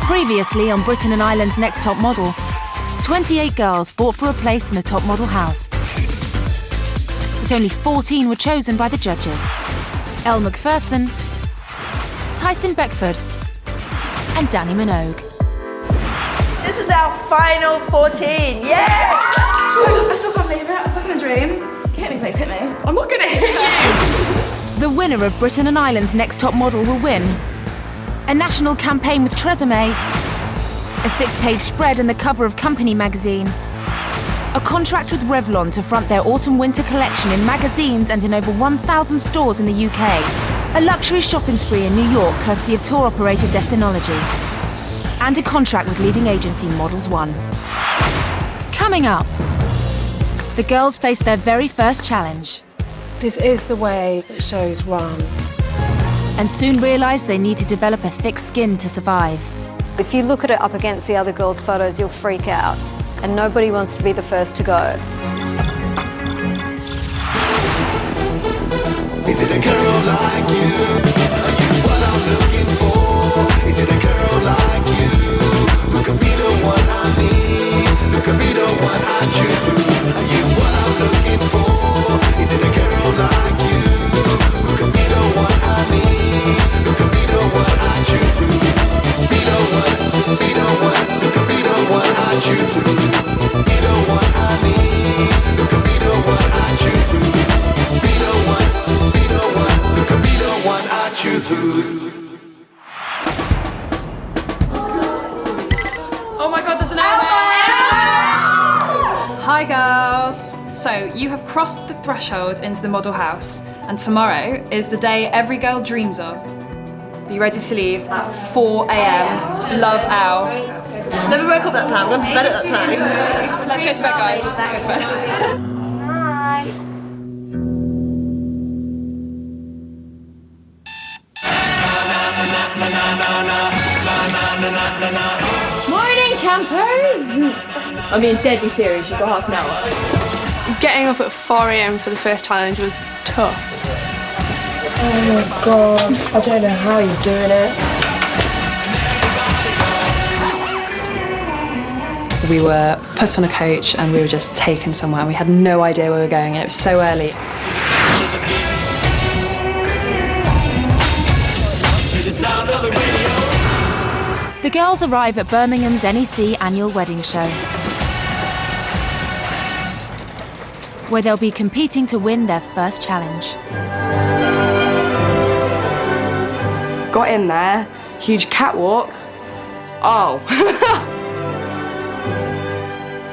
Previously on Britain and Ireland's Next Top Model, 28 girls fought for a place in the top model house. But only 14 were chosen by the judges. Elle Macpherson, Tyson Beckford and Dannii Minogue. This is our final 14, yeah! I still can't believe it, I'm fucking a dream. Hit me please, hit me. I'm not gonna hit you! The winner of Britain and Ireland's Next Top Model will win a national campaign with Theresa May, a 6-page spread and the cover of Company magazine, a contract with Revlon to front their autumn-winter collection in magazines and in over 1,000 stores in the UK, a luxury shopping spree in New York courtesy of tour operator Destinology, and a contract with leading agency Models One. Coming up, the girls face their very first challenge. This is the way that shows run. And soon realise they need to develop a thick skin to survive. If you look at it up against the other girls' photos, you'll freak out. And nobody wants to be the first to go. Is it a girl like you? Are you what I'm looking for? Is it a girl like you? Who could be the one I need? Who could be the one I choose? Are you what I'm looking for? Is it a girl like you? Who could be the one I need? Who could be the one I choose? Be the one, be the one. Who could be the one I choose? Be the one I need. Who could be the one I choose? Be the one, be the one. Who could be the one I choose? Oh my God, there's an Elle! Hi girls! So you have crossed the threshold into the model house, and tomorrow is the day every girl dreams of. Be ready to leave at 4 AM. Love, Elle. Never woke up that time, went to bed at that time. Let's go to bed, guys. Let's go to bed. Morning, campers! I mean, deadly serious, you've got half an hour. Getting up at 4 AM for the first challenge was tough. Oh my God, I don't know how you're doing it. We were put on a coach and we were just taken somewhere. We had no idea where we were going and it was so early. The girls arrive at Birmingham's NEC annual wedding show, where they'll be competing to win their first challenge. Got in there, huge catwalk. Oh.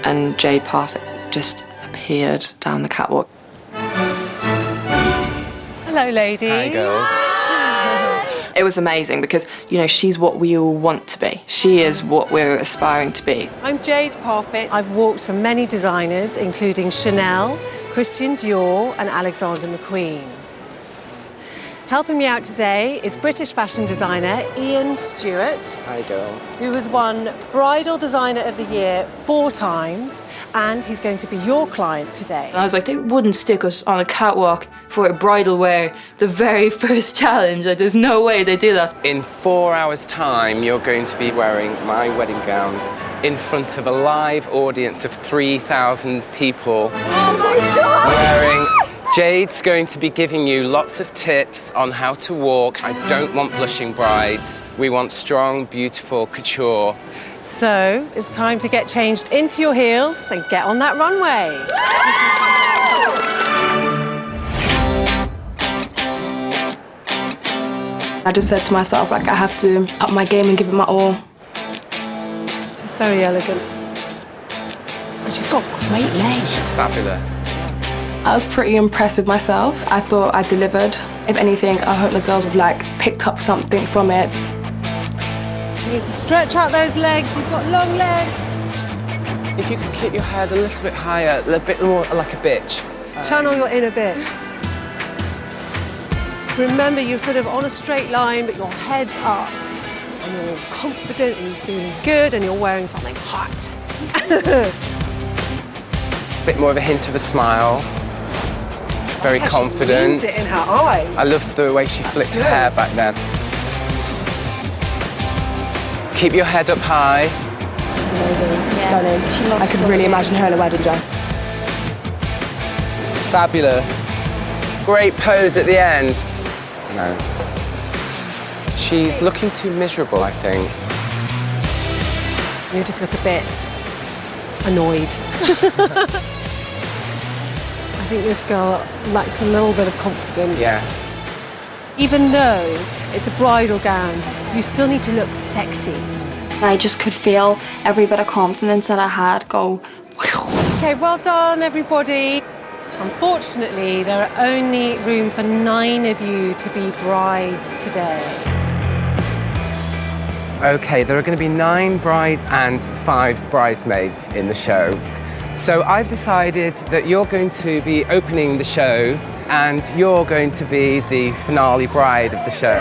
And Jade Parfitt just appeared down the catwalk. Hello, ladies. Hi, girls. It was amazing because, you know, she's what we all want to be. She is what we're aspiring to be. I'm Jade Parfitt. I've walked for many designers, including Chanel, Christian Dior and Alexander McQueen. Helping me out today is British fashion designer Ian Stuart. Hi, girls. Who has won Bridal Designer of the Year 4 times, and he's going to be your client today. And I was like, they wouldn't stick us on a catwalk for a bridal wear, the very first challenge. Like, there's no way they do that. In 4 hours' time, you're going to be wearing my wedding gowns in front of a live audience of 3,000 people. Oh my God! Wearing... Jade's going to be giving you lots of tips on how to walk. I don't want blushing brides. We want strong, beautiful couture. So, it's time to get changed into your heels and get on that runway. I just said to myself, like, I have to up my game and give it my all. She's very elegant. And she's got great legs. Fabulous. I was pretty impressed with myself. I thought I delivered. If anything, I hope the girls have, like, picked up something from it. You need to stretch out those legs. You've got long legs. If you could keep your head a little bit higher, a bit more like a bitch. Channel your inner bitch. Remember, you're sort of on a straight line, but your head's up. And you're confident and feeling good, and you're wearing something hot. A bit more of a hint of a smile. Very confident. She means it in her eyes. I loved the way she flicked her hair back then. Keep your head up high. Amazing, stunning. I could really imagine her in a wedding dress. Fabulous. Great pose at the end. No. She's looking too miserable, I think. You just look a bit annoyed. I think this girl lacks a little bit of confidence. Yes. Even though it's a bridal gown, you still need to look sexy. I just could feel every bit of confidence that I had go. Okay, well done, everybody. Unfortunately, there are only room for 9 of you to be brides today. Okay, there are going to be 9 brides and 5 bridesmaids in the show. So I've decided that you're going to be opening the show and you're going to be the finale bride of the show.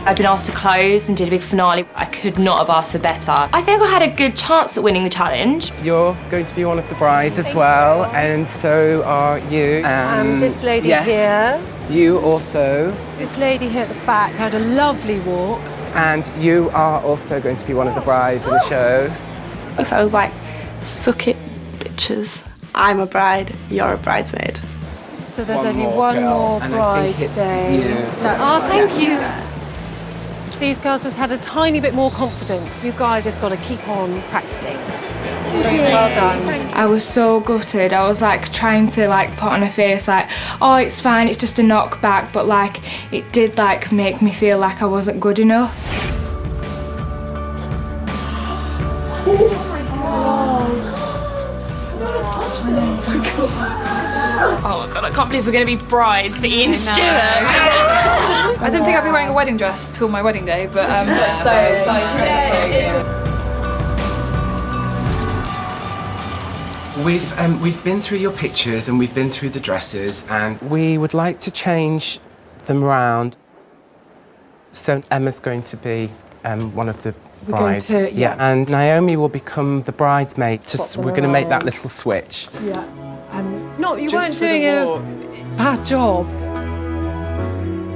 I've been asked to close and did a big finale. I could not have asked for better. I think I had a good chance at winning the challenge. You're going to be one of the brides as well, and so are you. And this lady yes, here. You also. This lady here at the back had a lovely walk. And you are also going to be one of the brides in the show. So I was like, suck it, bitches. I'm a bride, you're a bridesmaid. So there's only one more bride today. That's thank you. These girls just had a tiny bit more confidence. You guys just got to keep on practicing. Well done. I was so gutted. I was like trying to like put on a face like, oh, it's fine, it's just a knockback, but like it did like make me feel like I wasn't good enough. Oh my god, I can't believe we're going to be brides for Ian Stuart. I didn't think I'd be wearing a wedding dress till my wedding day, but I'm so excited. We've been through your pictures and we've been through the dresses, and we would like to change them around. So Emma's going to be one of the brides. We're going to, yeah. And Naomi will become the bridesmaid. We're going to make that little switch. Yeah. No, you weren't doing a bad job.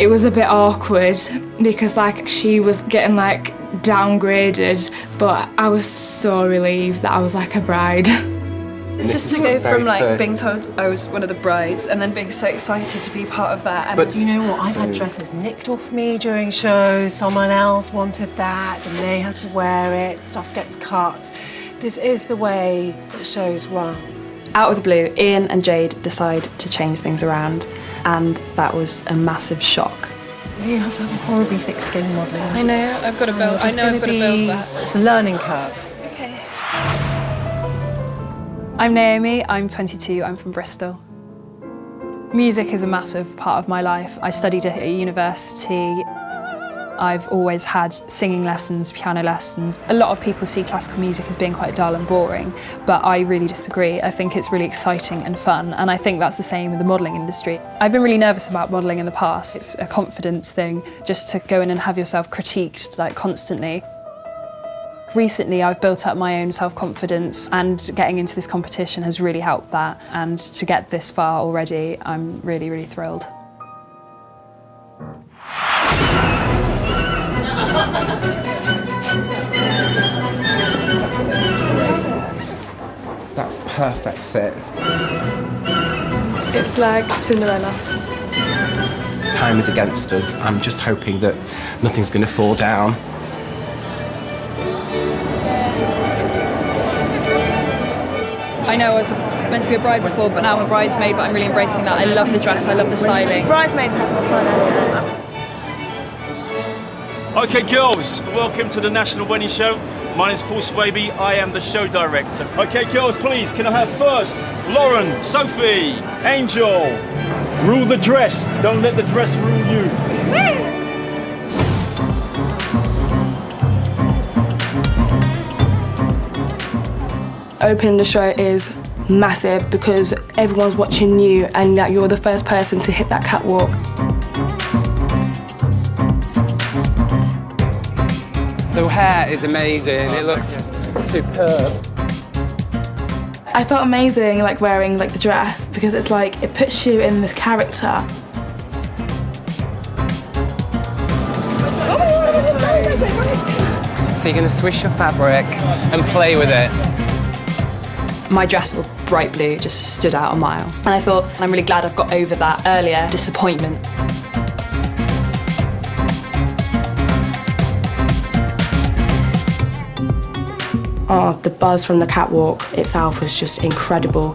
It was a bit awkward because like she was getting like downgraded, but I was so relieved that I was like a bride. It's just to go from like being told I was one of the brides and then being so excited to be part of that. And but do you know what? I've had dresses nicked off me during shows. Someone else wanted that and they had to wear it. Stuff gets cut. This is the way that shows run. Out of the blue, Ian and Jade decide to change things around, and that was a massive shock. You have to have a horribly thick skin modelling. I know, I've got to build. I know I've got to build that. It's a learning curve. Okay. I'm Naomi, I'm 22, I'm from Bristol. Music is a massive part of my life. I studied at a university. I've always had singing lessons, piano lessons. A lot of people see classical music as being quite dull and boring, but I really disagree. I think it's really exciting and fun, and I think that's the same with the modelling industry. I've been really nervous about modelling in the past. It's a confidence thing, just to go in and have yourself critiqued like constantly. Recently, I've built up my own self-confidence, and getting into this competition has really helped that. And to get this far already, I'm really, really thrilled. That's perfect fit. It's like Cinderella. Time is against us. I'm just hoping that nothing's going to fall down. I know I was meant to be a bride before, but now I'm a bridesmaid, but I'm really embracing that. I love the dress, I love the styling. Bridesmaids have more fun. Okay, girls, welcome to the National Wedding Show. My name's Paul Swaby, I am the show director. Okay, girls, please, can I have first Lauren, Sophie, Angel. Rule the dress, don't let the dress rule you. Opening the show is massive because everyone's watching you and that you're the first person to hit that catwalk. The hair is amazing. It looks superb. I felt amazing like wearing like the dress because it's like it puts you in this character. So you're going to swish your fabric and play with it. My dress was bright blue, it just stood out a mile. And I thought, I'm really glad I've got over that earlier disappointment. Oh, the buzz from the catwalk itself was just incredible.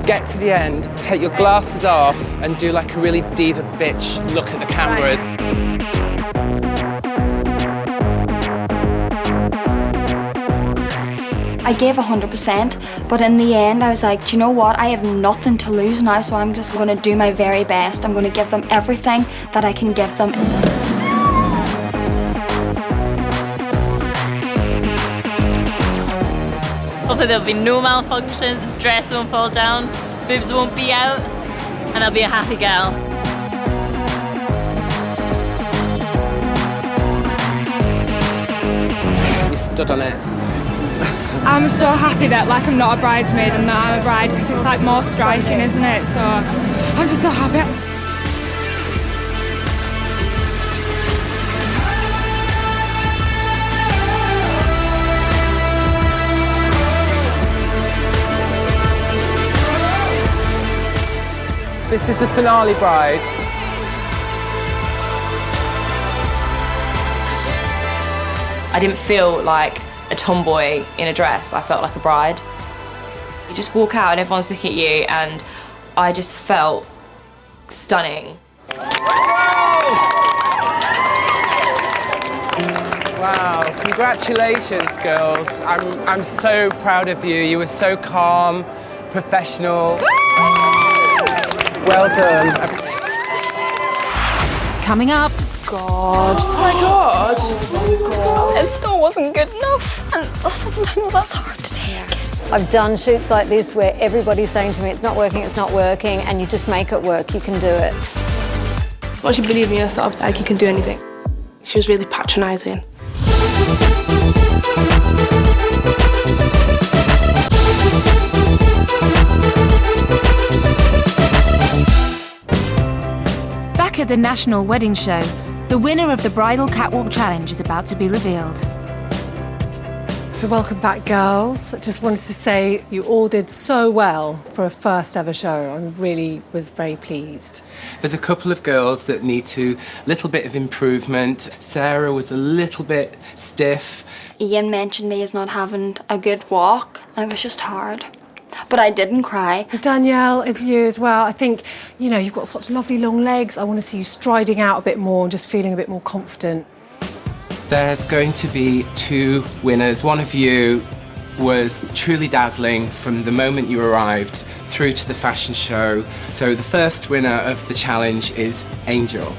Get to the end, take your glasses off and do like a really diva bitch look at the cameras. I gave 100%, but in the end I was like, do you know what? I have nothing to lose now, so I'm just going to do my very best. I'm going to give them everything that I can give them. Hopefully there'll be no malfunctions, the stress won't fall down, boobs won't be out, and I'll be a happy gal. You stood on it. I'm so happy that like I'm not a bridesmaid and that I'm a bride, because it's like more striking, isn't it? So I'm just so happy. This is the finale bride. I didn't feel like a tomboy in a dress, I felt like a bride. You just walk out and everyone's looking at you and I just felt stunning. Wow, congratulations girls. I'm so proud of you. You were so calm, professional. Well done. Coming up. God. Oh my God. Oh my God. It still wasn't good enough. And sometimes that's hard to take. I've done shoots like this where everybody's saying to me, it's not working, and you just make it work, you can do it. Once you believe in yourself, like you can do anything. She was really patronising. Back at the National Wedding Show, the winner of the Bridal Catwalk Challenge is about to be revealed. So welcome back, girls. I just wanted to say you all did so well for a first ever show. I really was very pleased. There's a couple of girls that need a little bit of improvement. Sarah was a little bit stiff. Ian mentioned me as not having a good walk, and it was just hard. But I didn't cry. Danielle, it's you as well. I think, you know, you've got such lovely long legs. I want to see you striding out a bit more and just feeling a bit more confident. There's going to be two winners. One of you was truly dazzling from the moment you arrived through to the fashion show. So the first winner of the challenge is Angel.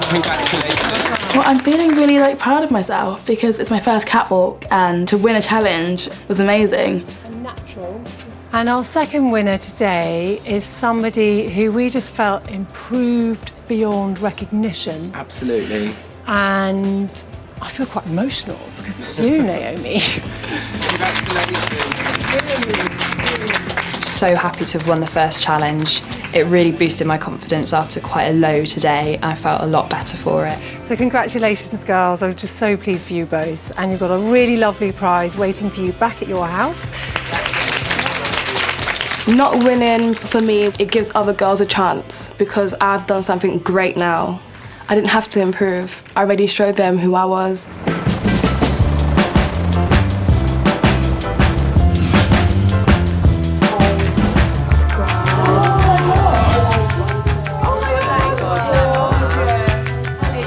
Congratulations. Well, I'm feeling really proud of myself because it's my first catwalk and to win a challenge was amazing. Natural. And our second winner today is somebody who we just felt improved beyond recognition. Absolutely. And I feel quite emotional because it's you, Naomi. I'm so happy to have won the first challenge. It really boosted my confidence after quite a low today. I felt a lot better for it. So congratulations, girls. I'm just so pleased for you both. And you've got a really lovely prize waiting for you back at your house. Not winning, for me, it gives other girls a chance because I've done something great now. I didn't have to improve. I already showed them who I was.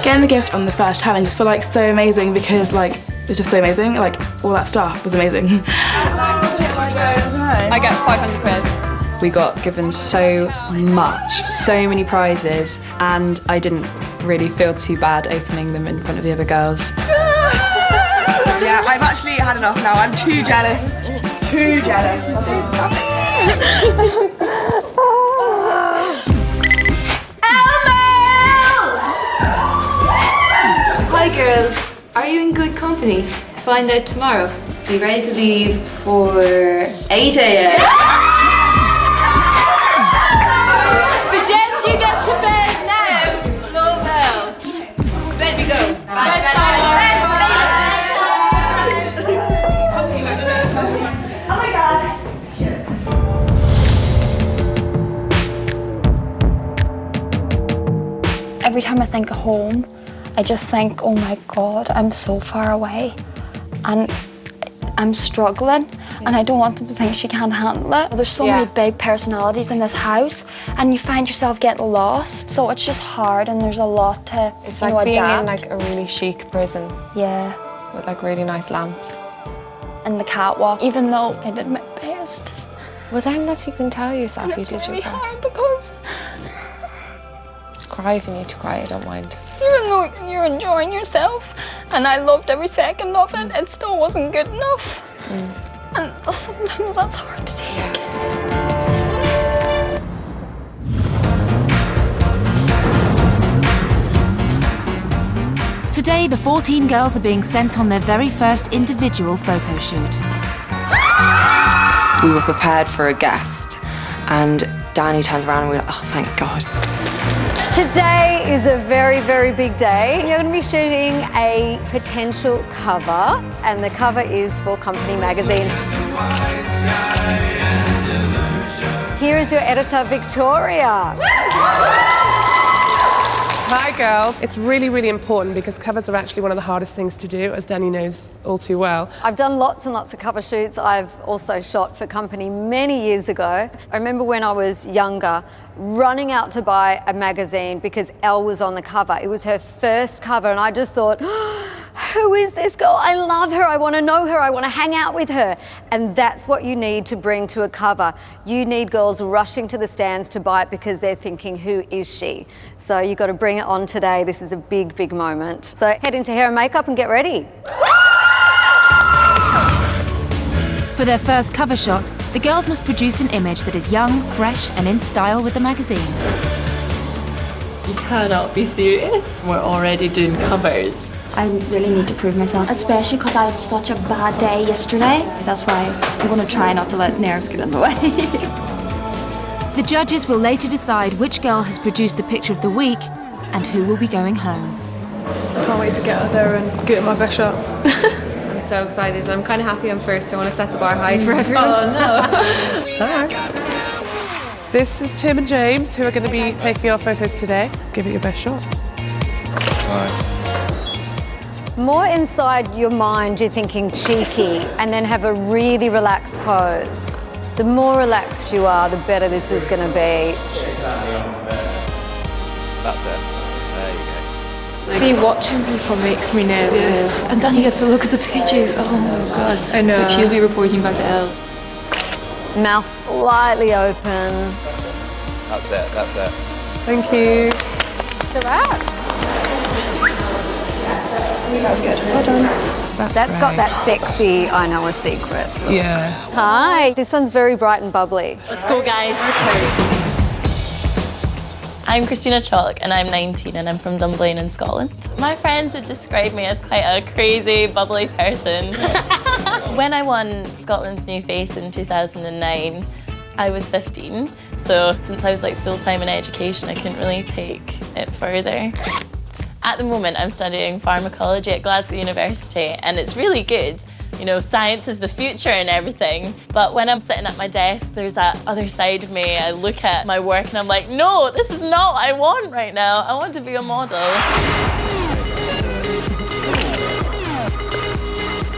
Getting the gift on the first challenge felt so amazing because it's just so amazing. All that stuff was amazing. I get 500 quid. We got given so much, so many prizes, and I didn't really feel too bad opening them in front of the other girls. Yeah, I've actually had enough now. I'm too jealous. Too jealous. Hi girls, are you in good company? Find out tomorrow. Be ready to leave for 8 a.m. Suggest you get to bed now. Go well. To bed we go. Bye. think of home. I just think, oh my God, I'm so far away. And I'm struggling, and I don't want them to think she can't handle it. There's so many big personalities in this house, and you find yourself getting lost, so it's just hard, and there's a lot to, It's you like know, being adapt. in like a really chic prison. Yeah. With like really nice lamps. And the catwalk, even though I did my best. Well then that you can tell yourself you did your best. Hard because cry if you need to cry, I don't mind. even though you're enjoying yourself, and I loved every second of it, it still wasn't good enough. And sometimes that's hard to take. Today, the 14 girls are being sent on their very first individual photo shoot. We were prepared for a guest, and Dannii turns around and we're like, oh, thank God. Today is a very, very big day. You're going to be shooting a potential cover, and the cover is for Company magazine. Here is your editor, Victoria. Hi girls. It's really, really important because covers are actually one of the hardest things to do, as Dannii knows all too well. I've done lots and lots of cover shoots. I've also shot for Company many years ago. I remember when I was younger, running out to buy a magazine because Elle was on the cover. It was her first cover, and I just thought, who is this girl? I love her. I want to know her. I want to hang out with her. And that's what you need to bring to a cover. You need girls rushing to the stands to buy it because they're thinking, who is she? So you've got to bring it on today. This is a big, big moment. So head into hair and makeup and get ready. For their first cover shot, the girls must produce an image that is young, fresh, and in style with the magazine. You cannot be serious. We're already doing covers. I really need to prove myself, especially because I had such a bad day yesterday. That's why I'm going to try not to let nerves get in the way. The judges will later decide which girl has produced the picture of the week and who will be going home. I can't wait to get out there and get my best shot. I'm so excited. I'm kind of happy I'm first. I want to set the bar high for everyone. Oh no. Hi. This is Tim and James, who are going to be taking our photos today. Give it your best shot. Nice. More inside your mind, you're thinking cheeky, and then have a really relaxed pose. The more relaxed you are, the better this is going to be. That's it. There you go. See, watching people makes me nervous. And then you get to look at the pages. Oh my God. I know. So she'll be reporting back to Elle. Mouth slightly open. That's it. That's it. Thank you. It's a wrap. That was good. Well done. That's got that sexy, I know a secret. Yeah. Hi. This one's very bright and bubbly. Let's go, guys. I'm Christina Chalk and I'm 19 and I'm from Dunblane in Scotland. My friends would describe me as quite a crazy, bubbly person. When I won Scotland's New Face in 2009, I was 15. So since I was like full-time in education, I couldn't really take it further. At the moment, I'm studying pharmacology at Glasgow University, and it's really good. You know, science is the future and everything. But when I'm sitting at my desk, there's that other side of me. I look at my work and I'm like, no, this is not what I want right now. I want to be a model.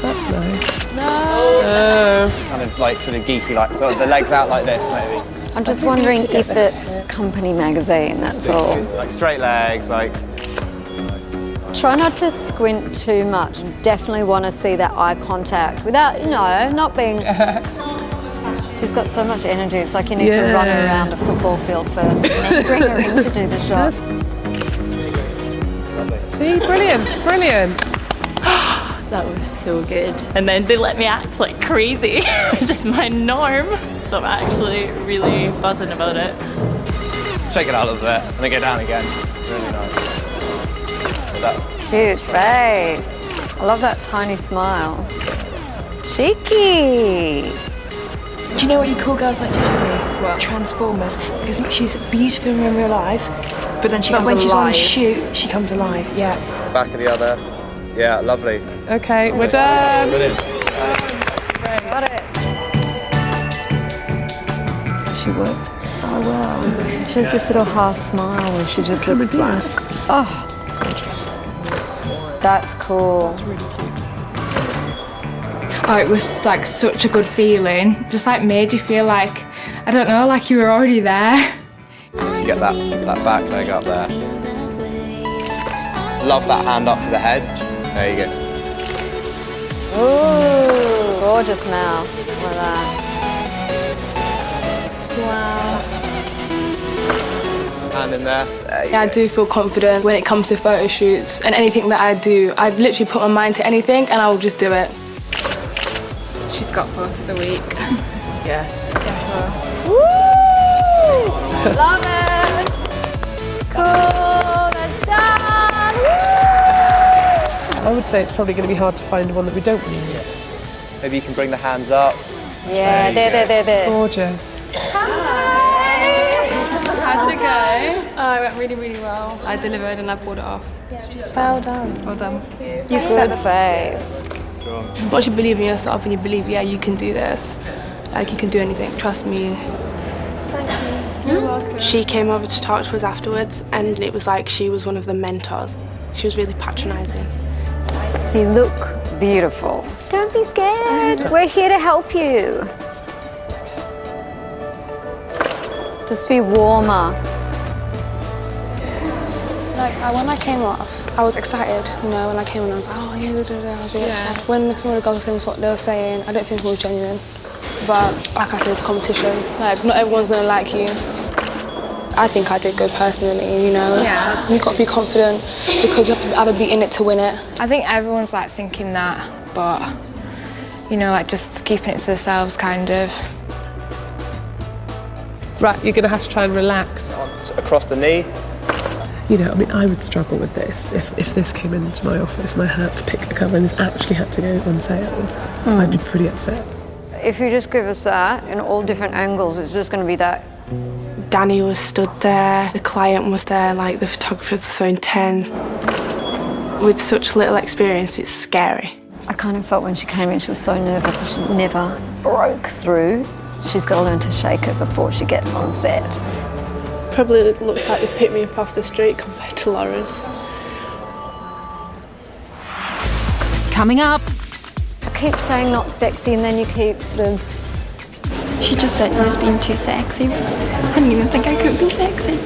That's nice. No. Kind of like sort of geeky, like sort of the legs out like this, maybe. I'm just wondering if it's Company magazine, that's all. Like straight legs, like. Try not to squint too much. Definitely want to see that eye contact without, you know, not being... She's got so much energy. It's like you need to run her around a football field first and then bring her in to do the shot. See, brilliant, brilliant. That was so good. And then they let me act like crazy, which is my norm. So I'm actually really buzzing about it. Shake it out a little bit and then go down again. Really nice. Cute face. I love that tiny smile. Cheeky. Do you know what you call girls like Jessie? What? Transformers. Because look, she's beautiful in real life. But then she comes when alive. she's on shoot, she comes alive, yeah. Back of the other. Yeah, lovely. Okay, we're done. Brilliant. Got it. She works it so well. She has this little half smile where she just looks like, oh. gorgeous. That's cool. That's really cute. Oh, it was like such a good feeling. Just like made you feel like, I don't know, like you were already there. To get that back leg up there. Love that hand up to the head. There you go. Ooh, gorgeous mouth. Like that. Wow. Hand in there. Yeah, I do feel confident when it comes to photo shoots and anything that I do. I literally put my mind to anything and I will just do it. She's got photo of the week. Yeah. Yes, well. Woo! Love it! Cool, that's done! Woo! I would say it's probably going to be hard to find one that we don't use. Maybe you can bring the hands up. Yeah, there. Gorgeous. How did it go? Oh, it went really, really well. I delivered and I pulled it off. Well done. Well done. You've good face. Once you believe in yourself and you believe, yeah, you can do this. Like, you can do anything, trust me. Thank you. You're welcome. She came over to talk to us afterwards and it was like she was one of the mentors. She was really patronising. So you look beautiful. Don't be scared. We're here to help you. Just be warmer. Like, when I came off, I was excited, you know, when I came on, I was like, oh, yeah, I was really excited. When some of the girls were saying what they were saying, I don't think it was genuine. But, like I said, it's competition. Like, not everyone's going to like you. I think I did good personally, you know. Yeah. You've got to be confident because you have to either be in it to win it. I think everyone's like thinking that, but, you know, like just keeping it to themselves, kind of. Right, you're going to have to try and relax. Across the knee. You know, I mean, I would struggle with this if this came into my office and I had to pick a cover and this actually had to go on sale. I'd be pretty upset. If you just give us that in all different angles, it's just going to be that. Dannii was stood there, the client was there, like the photographers are so intense. With such little experience, it's scary. I kind of felt when she came in, she was so nervous that she never broke through. She's got to learn to shake it before she gets on set. Probably it looks like they picked me up off the street compared to Lauren. Coming up. I keep saying not sexy and then you keep sort of... She just said I was being too sexy. I didn't even think I could be sexy.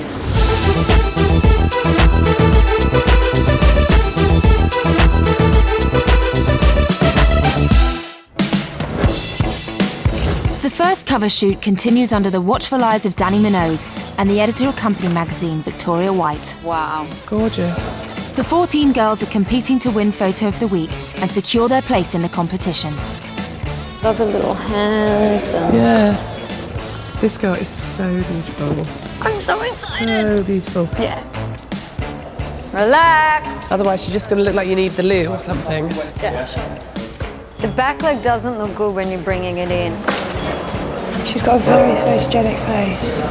The first cover shoot continues under the watchful eyes of Dannii Minogue and the editor of company magazine, Victoria White. Wow. Gorgeous. The 14 girls are competing to win Photo of the Week and secure their place in the competition. Love the little hands. Yeah. This girl is so beautiful. I'm so excited. So beautiful. Yeah. Relax. Otherwise, you're just going to look like you need the loo or something. Yeah. The back leg doesn't look good when you're bringing it in. She's got a very photogenic face.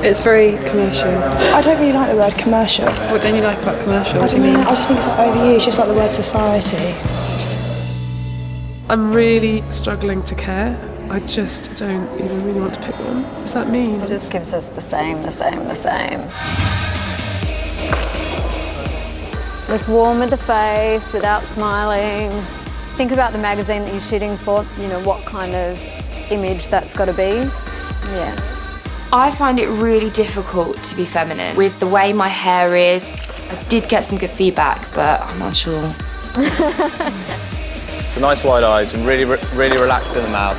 It's very commercial. I don't really like the word commercial. What don't you like about commercial? What do you I mean? I just think it's overused, just like the word society. I'm really struggling to care. I just don't even really want to pick one. Does that mean? It just gives us the same. Let's warm with the face without smiling. Think about the magazine that you're shooting for, you know, what kind of image that's got to be. Yeah. I find it really difficult to be feminine with the way my hair is. I did get some good feedback, but I'm not sure. So nice wide eyes and really relaxed in the mouth.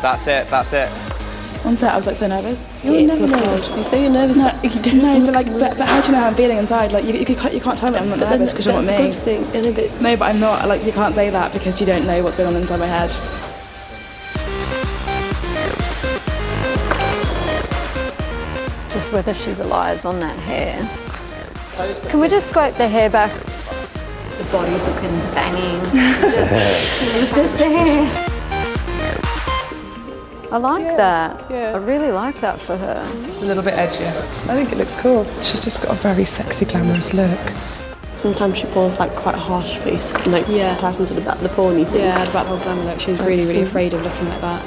That's it. On set, I was like so nervous. You're never nervous. You say you're nervous. No, you don't know. But how do you know how I'm feeling inside? Like you can't tell me I'm not nervous because you're not me. That's a good thing. In a bit. No, but I'm not. Like you can't say that because you don't know what's going on inside my head. Just whether she relies on that hair. Can we just scrape the hair back? The body's looking banging. It's just the hair. I like that. Yeah. I really like that for her. It's a little bit edgier. I think it looks cool. She's just got a very sexy, glamorous look. Sometimes she pulls like quite a harsh face, like Tyson's at the back of the paw, and you think, yeah, about the whole glamour look. She was really afraid of looking like that.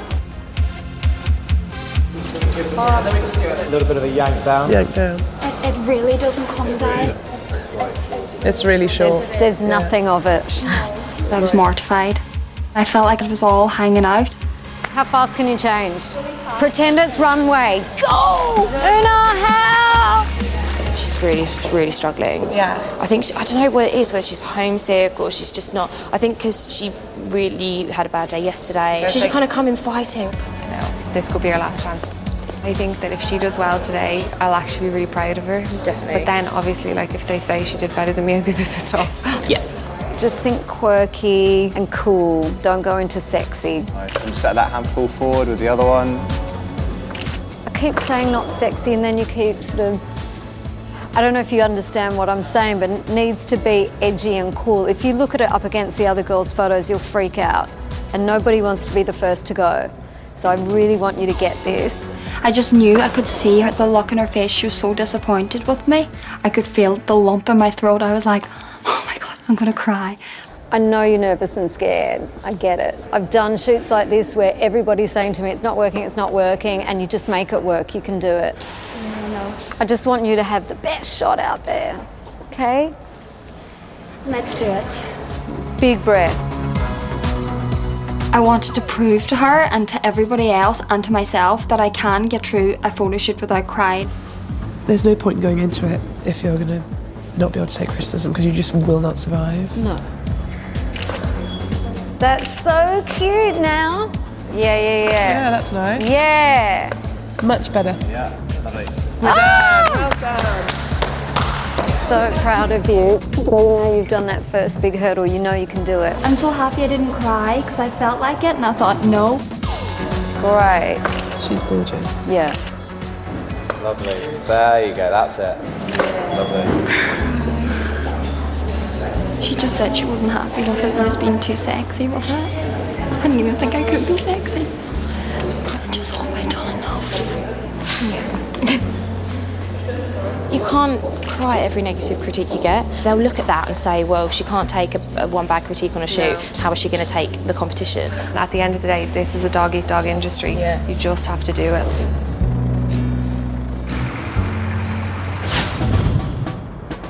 A little bit of a yank down. Yank down. It really doesn't come down. It's really short. There's nothing of it. I was mortified. I felt like it was all hanging out. How fast can you change? Pretend it's runway. Go! Una, help! She's really struggling. Yeah. I think, I don't know what it is, whether she's homesick or she's just not. I think because she really had a bad day yesterday. She's kind of come in fighting. You know, this could be her last chance. I think that if she does well today, I'll actually be really proud of her. Definitely. But then, obviously, like, if they say she did better than me, I'd be a bit pissed off. Yeah. Just think quirky and cool. Don't go into sexy. Nice. And just let that hand fall forward with the other one. I keep saying not sexy and then you keep sort of... I don't know if you understand what I'm saying, but it needs to be edgy and cool. If you look at it up against the other girls' photos, you'll freak out. And nobody wants to be the first to go. So I really want you to get this. I just knew, I could see her, the look in her face. She was so disappointed with me. I could feel the lump in my throat. I was like, oh my God, I'm gonna cry. I know you're nervous and scared. I get it. I've done shoots like this where everybody's saying to me, it's not working, and you just make it work. You can do it. Yeah, I know. I just want you to have the best shot out there, okay? Let's do it. Big breath. I wanted to prove to her and to everybody else and to myself that I can get through a photo shoot without crying. There's no point in going into it if you're going to not be able to take criticism, because you just will not survive. No. That's so cute now. Yeah. Yeah, that's nice. Yeah. Much better. Yeah, lovely. Well done. So proud of you. Now you've done that first big hurdle, you know you can do it. I'm so happy I didn't cry because I felt like it and I thought, no. Great. She's gorgeous. Yeah. Lovely. There you go, that's it. Lovely. She just said she wasn't happy with it. I was being too sexy with it. I didn't even think I could be sexy. I just hope I done enough. You can't cry at every negative critique you get. They'll look at that and say, well, she can't take a one bad critique on a shoot. How is she going to take the competition? At the end of the day, this is a dog-eat-dog industry. Yeah. You just have to do it.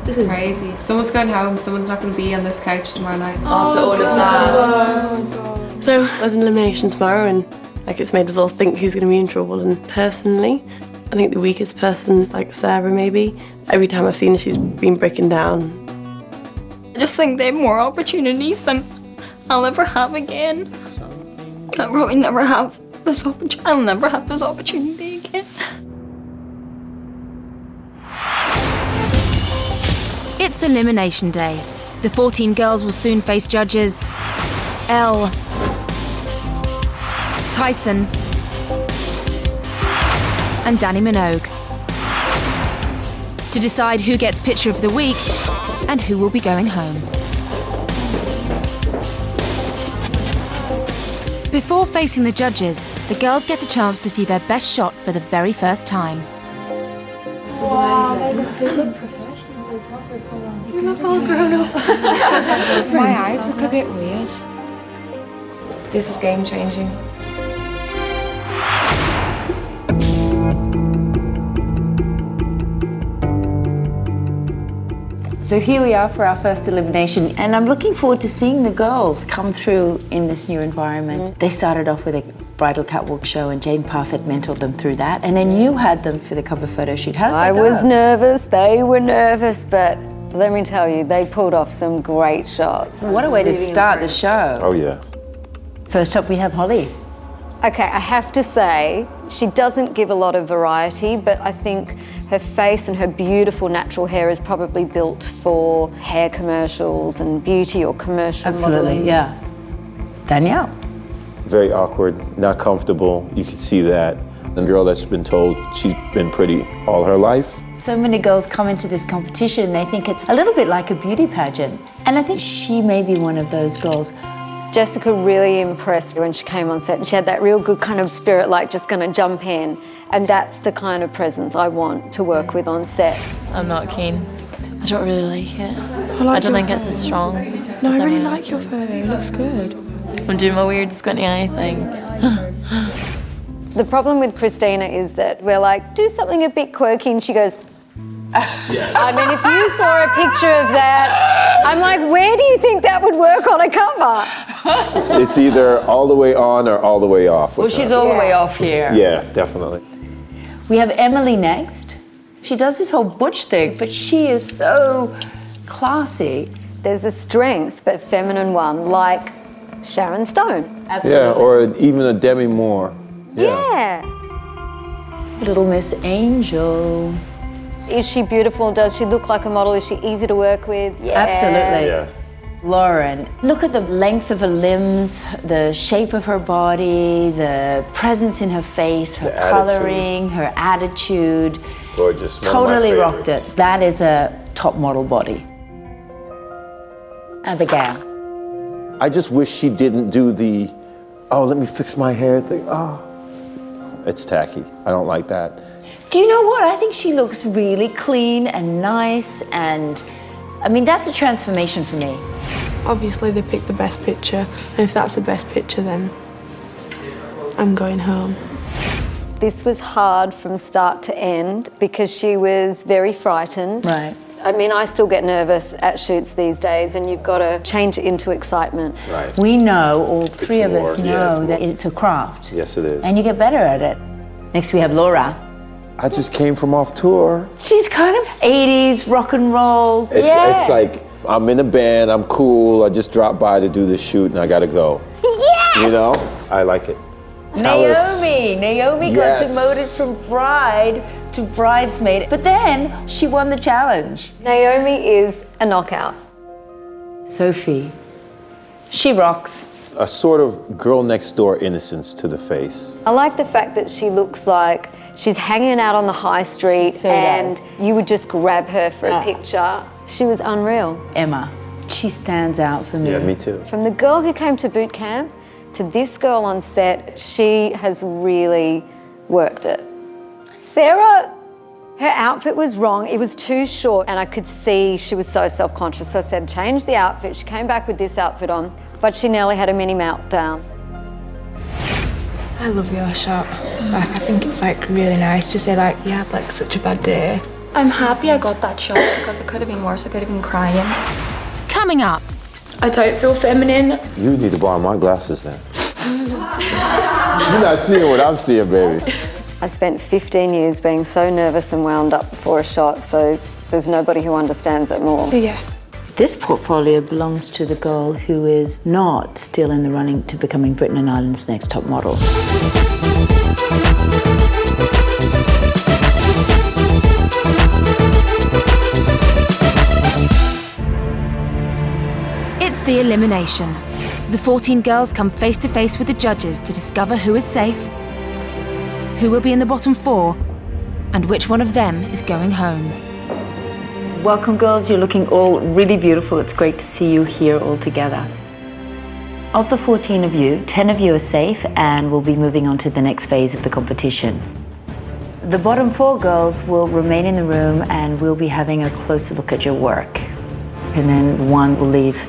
This is crazy. Someone's going home, someone's not going to be on this couch tomorrow night. After all of that. So there's an elimination tomorrow, and like it's made us all think who's going to be in trouble. And personally, I think the weakest person's like Sarah, maybe. Every time I've seen her, she's been breaking down. I just think they have more opportunities than I'll ever have again. I'll probably never have this opportunity. I'll never have this opportunity again. It's elimination day. The 14 girls will soon face judges Elle, Tyson, and Dannii Minogue to decide who gets Picture of the Week and who will be going home. Before facing the judges, the girls get a chance to see their best shot for the very first time. Wow, they look professional, proper full on. You look all grown up. My eyes look a bit weird. This is game-changing. So here we are for our first elimination, and I'm looking forward to seeing the girls come through in this new environment. They started off with a bridal catwalk show, and Jade Parfitt mentored them through that, and then you had them for the cover photo shoot. How did I that go? was nervous, they were nervous, but let me tell you, they pulled off some great shots. What a way to start the show. Oh, yeah. First up, we have Holly. Okay, I have to say, she doesn't give a lot of variety, but I think her face and her beautiful natural hair is probably built for hair commercials and beauty or commercial Absolutely, modeling. yeah. Danielle. Very awkward, not comfortable. You can see that. The girl that's been told she's been pretty all her life. So many girls come into this competition, they think it's a little bit like a beauty pageant. And I think she may be one of those girls. Jessica really impressed when she came on set, and she had that real good kind of spirit, like just gonna jump in. And that's the kind of presence I want to work with on set. I'm not keen. I don't really like it. I don't think it's as strong. No, as I really everyone like your photo. It looks good. I'm doing my weird squinty eye thing. The problem with Christina is that we're like, do something a bit quirky, and she goes, I mean, if you saw a picture of that, I'm like, where do you think that would work on a cover? It's either all the way on or all the way off. Well, she's all the way off here. Yeah, definitely. We have Emily next. She does this whole butch thing, but she is so classy. There's a strength but feminine one, like Sharon Stone. Yeah, or even a Demi Moore. Yeah. Little Miss Angel. Is she beautiful? Does she look like a model? Is she easy to work with? Yeah. Absolutely. Yes. Lauren, look at the length of her limbs, the shape of her body, the presence in her face, her coloring, her attitude. Gorgeous. Totally rocked it. That is a top model body. Abigail. I just wish she didn't do the, oh, let me fix my hair thing. Oh, it's tacky. I don't like that. Do you know what? I think she looks really clean and nice, and I mean, that's a transformation for me. Obviously, they picked the best picture, and if that's the best picture, then I'm going home. This was hard from start to end because she was very frightened. Right. I mean, I still get nervous at shoots these days, and you've got to change it into excitement. Right. We know, all three of us more, know, that it's a craft. Yes, it is. And you get better at it. Next, we have Laura. I just came from off tour. She's kind of 80s rock and roll. It's like, I'm in a band, I'm cool, I just dropped by to do this shoot and I gotta go. Yes! You know? I like it. Naomi got demoted from bride to bridesmaid, but then she won the challenge. Naomi is a knockout. Sophie, she rocks. A sort of girl next door innocence to the face. I like the fact that she looks like she's hanging out on the high street and you would just grab her for a picture. She was unreal. Emma, she stands out for me. Yeah, me too. From the girl who came to boot camp to this girl on set, she has really worked it. Sarah, her outfit was wrong. It was too short and I could see she was so self-conscious. So I said, change the outfit. She came back with this outfit on, but she nearly had a mini meltdown. I love your shot. Like, I think it's like really nice to say like, you had like such a bad day. I'm happy I got that shot because it could have been worse. I could have been crying. Coming up. I don't feel feminine. You need to borrow my glasses then. You're not seeing what I'm seeing, baby. I spent 15 years being so nervous and wound up before a shot, so there's nobody who understands it more. Yeah. This portfolio belongs to the girl who is not still in the running to becoming Britain and Ireland's next top model. It's the elimination. The 14 girls come face to face with the judges to discover who is safe, who will be in the bottom 4, and which one of them is going home. Welcome, girls. You're looking all really beautiful. It's great to see you here all together. Of the 14 of you, 10 of you are safe and will be moving on to the next phase of the competition. The bottom 4 girls will remain in the room and we'll be having a closer look at your work. And then one will leave.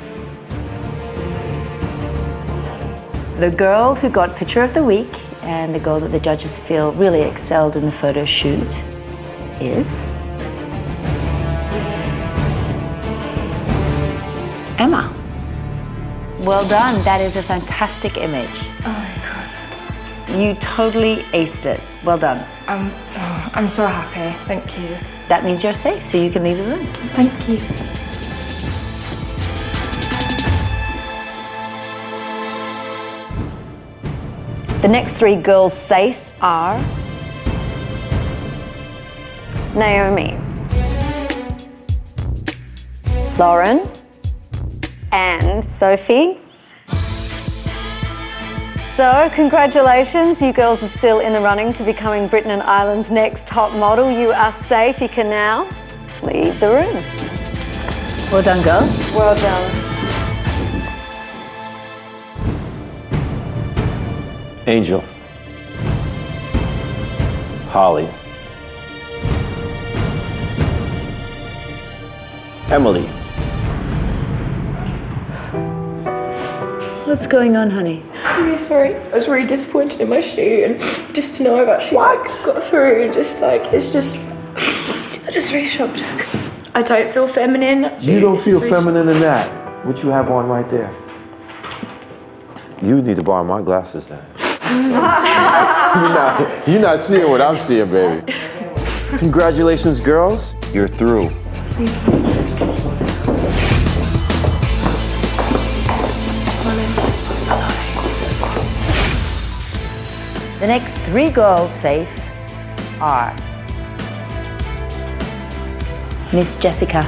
The girl who got Picture of the Week and the girl that the judges feel really excelled in the photo shoot is Emma. Well done. That is a fantastic image. Oh my God. You totally aced it. Well done. I'm so happy. Thank you. That means you're safe, so you can leave the room. Thank you. The next 3 girls safe are Naomi, Lauren, and Sophie. So, congratulations, you girls are still in the running to becoming Britain and Ireland's next top model. You are safe, you can now leave the room. Well done, girls. Well done. Angel. Holly. Emily. What's going on, honey? I'm really sorry. I was really disappointed in my shoot, and just to know I've actually got through, just like, it's just, I just really shocked. I don't feel feminine. You don't feel feminine in that. What you have on right there. You need to borrow my glasses then. You're not seeing what I'm seeing, baby. Congratulations, girls. You're through. The next 3 girls safe are Miss Jessica,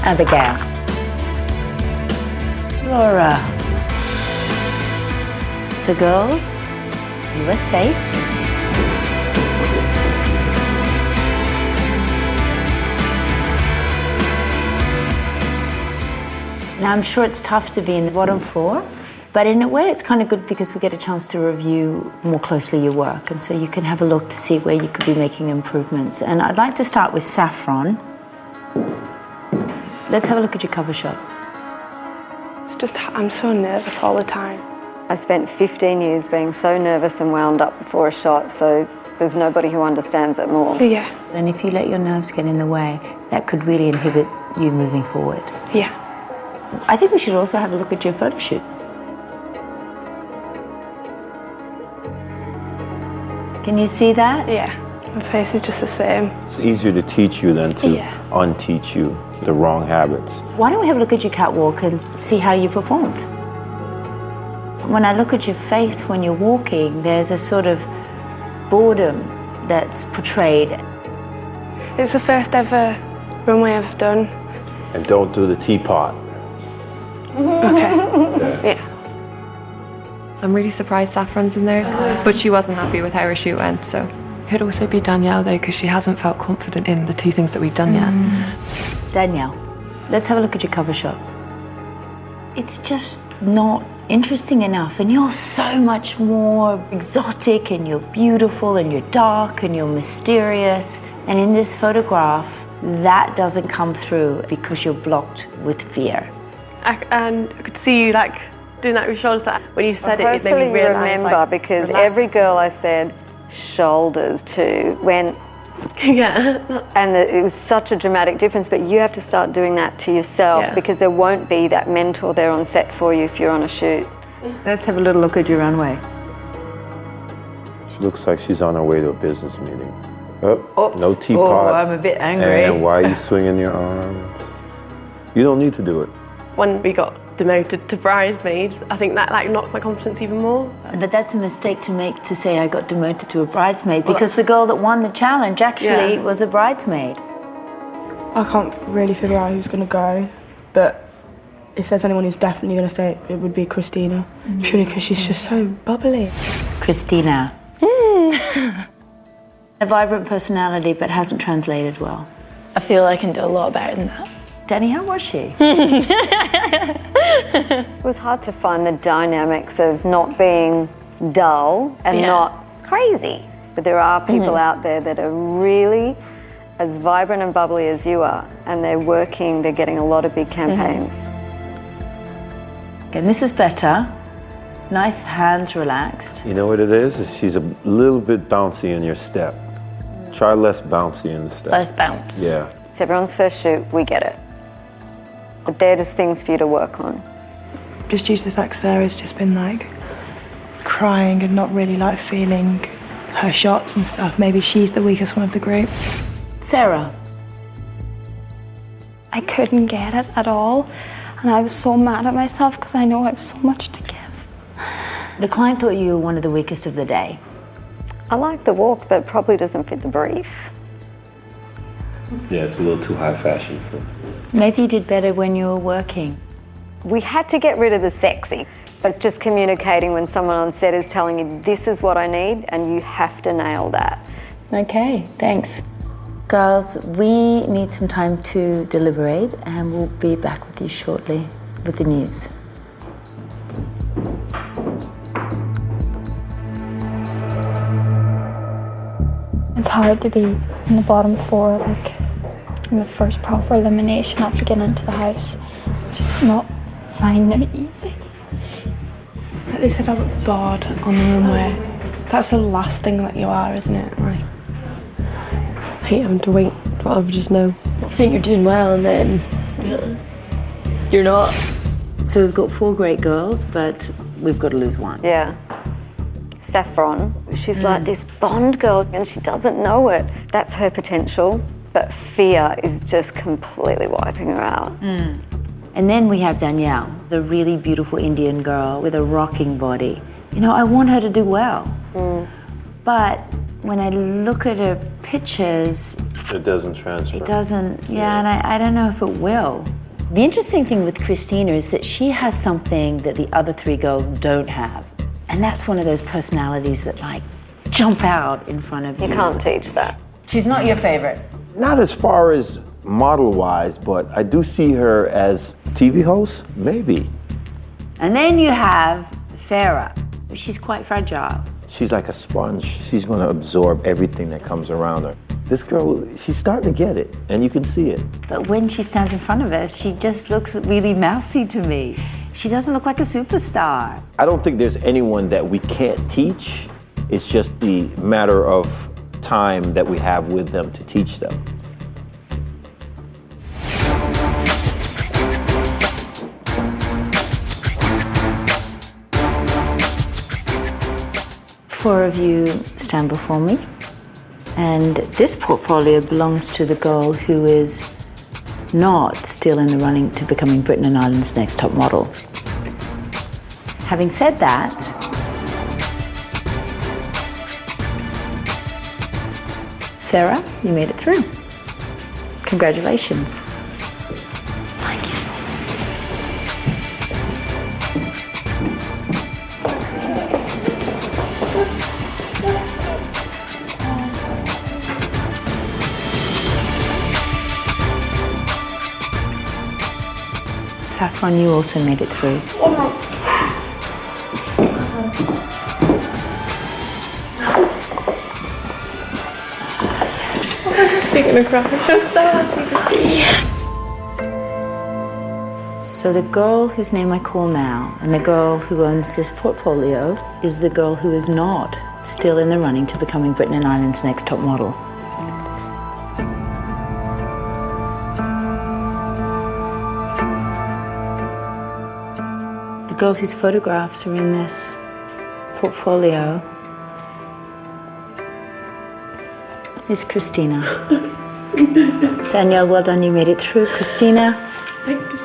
Abigail, Laura. So girls, you are safe. Now I'm sure it's tough to be in the bottom 4, but in a way it's kind of good because we get a chance to review more closely your work, and so you can have a look to see where you could be making improvements. And I'd like to start with Saffron. Let's have a look at your cover shot. It's just, I'm so nervous all the time. I spent 15 years being so nervous and wound up before a shot, so there's nobody who understands it more. Yeah. And if you let your nerves get in the way, that could really inhibit you moving forward. Yeah. I think we should also have a look at your photo shoot. Can you see that? Yeah. My face is just the same. It's easier to teach you than to unteach you the wrong habits. Why don't we have a look at your catwalk and see how you performed? When I look at your face when you're walking, there's a sort of boredom that's portrayed. It's the first ever runway I've done. And don't do the teapot. Okay. Yeah. I'm really surprised Saffron's in there, but she wasn't happy with how her shoot went, so. Could also be Danielle though, because she hasn't felt confident in the 2 things that we've done yet. Danielle, let's have a look at your cover shot. It's just not interesting enough, and you're so much more exotic, and you're beautiful, and you're dark, and you're mysterious. And in this photograph, that doesn't come through because you're blocked with fear. And I could see you like doing that with shoulders. When you said it made me realise. Hopefully you remember, because every girl I said shoulders to went. Yeah. And it was such a dramatic difference, but you have to start doing that to yourself because there won't be that mentor there on set for you if you're on a shoot. Let's have a little look at your runway. She looks like she's on her way to a business meeting. Oops. No teapot. Oh, I'm a bit angry. And why are you swinging your arms? You don't need to do it. When we got demoted to bridesmaids, I think that like knocked my confidence even more. But that's a mistake to make, to say I got demoted to a bridesmaid, because the girl that won the challenge actually was a bridesmaid. I can't really figure out who's going to go, but if there's anyone who's definitely going to stay, it would be Christina, purely because she's just so bubbly. Christina. A vibrant personality, but hasn't translated well. I feel I can do a lot better than that. Dannii, how was she? It was hard to find the dynamics of not being dull and not crazy. But there are people out there that are really as vibrant and bubbly as you are, and they're getting a lot of big campaigns. And this is better. Nice hands relaxed. You know what it is she's a little bit bouncy in your step. Try less bouncy in the step. Less bounce. Yeah. It's everyone's first shoot, we get it. But they're just things for you to work on. Just due to the fact Sarah's just been like crying and not really like feeling her shots and stuff. Maybe she's the weakest one of the group. Sarah. I couldn't get it at all, and I was so mad at myself because I know I have so much to give. The client thought you were one of the weakest of the day. I like the walk, but it probably doesn't fit the brief. Yeah, it's a little too high fashion for me. Maybe you did better when you were working. We had to get rid of the sexy. It's just communicating when someone on set is telling you, this is what I need, and you have to nail that. Okay, thanks. Girls, we need some time to deliberate, and we'll be back with you shortly with the news. It's hard to be in the bottom 4, like in the first proper elimination after getting into the house. Just not finding it easy. They said I look bored on the runway. That's the last thing that you are, isn't it? Like, hate having to wait, but I would just know. I think you're doing well, and then you're not. So we've got 4 great girls, but we've got to lose one. Yeah. Saffron, she's like this Bond girl and she doesn't know it. That's her potential, but fear is just completely wiping her out. And then we have Danielle, the really beautiful Indian girl with a rocking body. You know, I want her to do well. But when I look at her pictures, it doesn't transfer. It doesn't, and I don't know if it will. The interesting thing with Christina is that she has something that the other 3 girls don't have. And that's one of those personalities that like jump out in front of you. You can't teach that. She's not your favorite. Not as far as model-wise, but I do see her as TV host, maybe. And then you have Sarah. She's quite fragile. She's like a sponge. She's going to absorb everything that comes around her. This girl, she's starting to get it, and you can see it. But when she stands in front of us, she just looks really mousy to me. She doesn't look like a superstar. I don't think there's anyone that we can't teach. It's just the matter of time that we have with them to teach them. Four of you stand before me, and this portfolio belongs to the girl who is not still in the running to becoming Britain and Ireland's next top model. Having said that, Sarah, you made it through. Congratulations. Thank you so much. Saffron, you also made it through. I'm gonna cry. I'm so happy to see you. So the girl whose name I call now and the girl who owns this portfolio is the girl who is not still in the running to becoming Britain and Ireland's next top model. The girl whose photographs are in this portfolio is Christina. Danielle, well done, you made it through. Christina. Thank you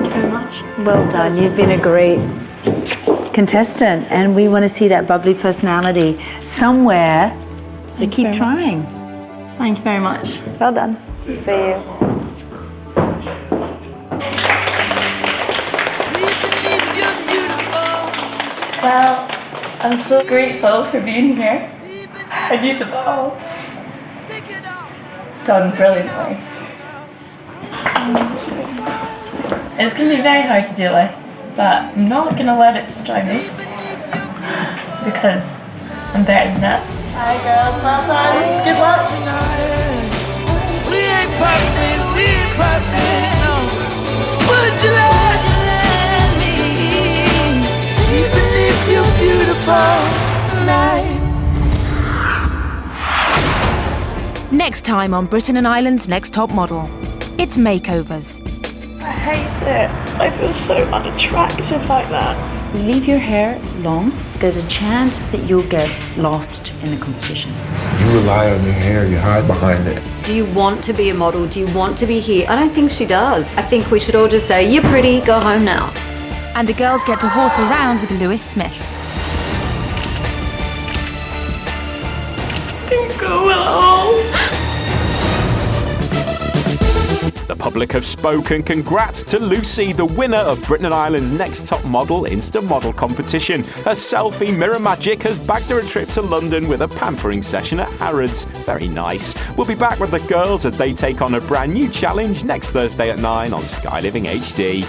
very much. Well done, you've been a great contestant, and we want to see that bubbly personality somewhere, so keep trying. Thank you very much. Well done. See you. Well, I'm so grateful for being here. And you've all done brilliantly. It's going to be very hard to deal with, but I'm not going to let it destroy me because I'm better than that. Hi girls, well done. Good luck. We ain't perfect, no. Would you let me see beneath your beautiful tonight? Next time on Britain and Ireland's Next Top Model, it's makeovers. I hate it. I feel so unattractive like that. You leave your hair long, there's a chance that you'll get lost in the competition. You rely on your hair, you hide behind it. Do you want to be a model? Do you want to be here? I don't think she does. I think we should all just say, you're pretty, go home now. And the girls get to horse around with Lewis Smith. Didn't go well. The public have spoken. Congrats to Lucy, the winner of Britain and Ireland's Next Top Model Insta Model competition. Her selfie mirror magic has bagged her a trip to London with a pampering session at Harrods. Very nice. We'll be back with the girls as they take on a brand new challenge next Thursday at 9 on Sky Living HD.